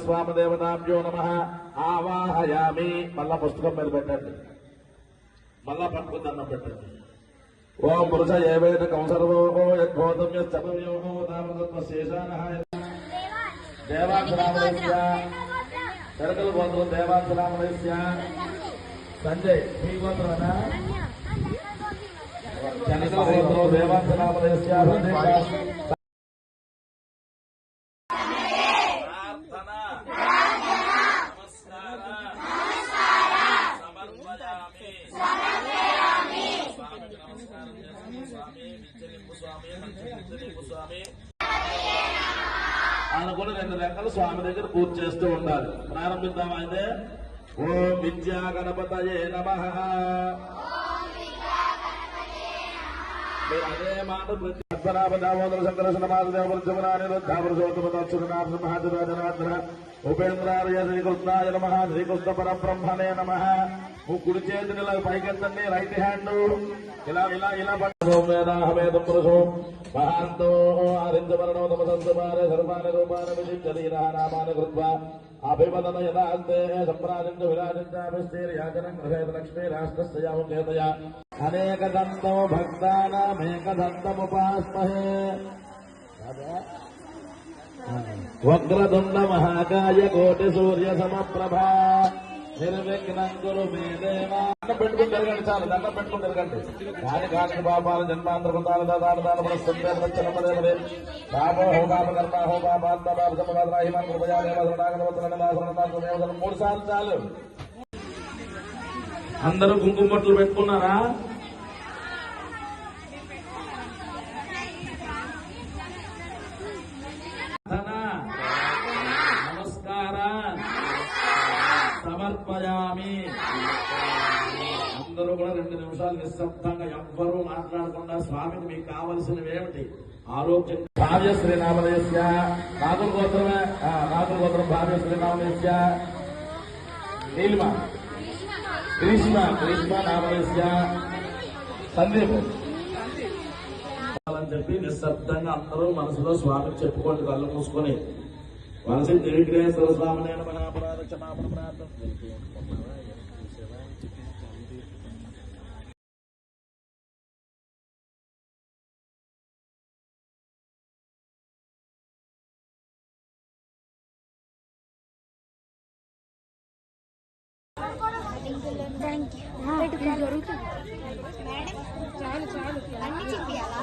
స్వామదేవతాభ్యో నమః ఆవాహయామి. మళ్ళా పుస్తకం మీద పెట్టండి, మళ్ళా పట్టుకుని దండం పెట్టండి. ఓం పురుష ఏవేద కంసర్వో యద్భూతం యచ్చపవ్యో తామతత్వశేషానః దేవాంశరామణస్య చెరకల గోత్రం దేవాంశరామణస్య. సంజయ్ మీ గోత్రమేనా? చెరకల గోత్రం దేవాంశరామణస్య. ఆయన కూడా 2 రెక్కలు స్వామి దగ్గర పూజ చేస్తూ ఉండాలి. ప్రారంభిద్దామా అయితే? ఓం విద్యా గణపతయే నమః. మీరు అదే మాట పద్మనాభదామోదర సంకర్షణ మాధదేవృద్ధమనానిరుద్ధాపురుషోత్తమనాథ ఉపేంద్రాయ శ్రీకృష్ణాయ నమః. శ్రీకృష్ణ పరబ్రహ్మణే నమః. కుడి చేతిని ఇలా పైకెత్తండి, రైట్ హ్యాండ్ ఇలా ఇలా ఇలా పట్టుకోవేదాహమేదం పురుషో మహాంతో ఆరించవరణో తమ సంతమాన సర్వాణ రూపాన విశిష్టరీరా నామాన కృత్వా అభివదన యదాంతే సంప్రాజించ విరాజించాభిశ్చేర్యాచనం గృహేత లక్ష్మీ రాష్ట్రస్యాముకేతయ అనేకదంతో భక్తానామేకదంతముపాస్మహే. వక్రతుండ మహాకాయ కోటి సూర్య సమప్రభా నిర్విఘ్నం కురు మే దేవా. దండం పెట్టుకుని తిరగండి, చాలు దండం పెట్టుకుని తిరగండి. కాని కాని పాపాలు జన్మాంతరకుందాలు దాదాపు మనస్సుదేవదే పాపో హోపాప కర్మ హోపాపాత్మహిమాన్ కృపయాదేవతనాగరవతనాగరవతనం 3 సార్లు చాలు. అందరూ కుంకుమ బొట్లు పెట్టుకున్నారా? సమర్పయామి. అందరూ కూడా 2 నిమిషాలు నిశ్శబ్దంగా ఎవ్వరూ మాట్లాడకుండా స్వామికి మీకు కావలసినవి ఏమిటి ఆరోగ్యం. భావ్య శ్రీనామలయస్య నాగుల గోత్రమే, నాగుల గోత్రం భావ్య శ్రీనామలయస్య. నీలిమ గ్రీష్మ నామలయస్య. సందీప్ అని చెప్పి నిశ్శబ్దంగా అందరూ మనసులో స్వామికి చెప్పుకోండి, కళ్ళు మూసుకొని. మనసి దేవిగ్రహేశ్వర స్వామిని అపరాధ క్షమాపణ ప్రార్థన. చాలు చాలు అన్ని చెప్పాలా?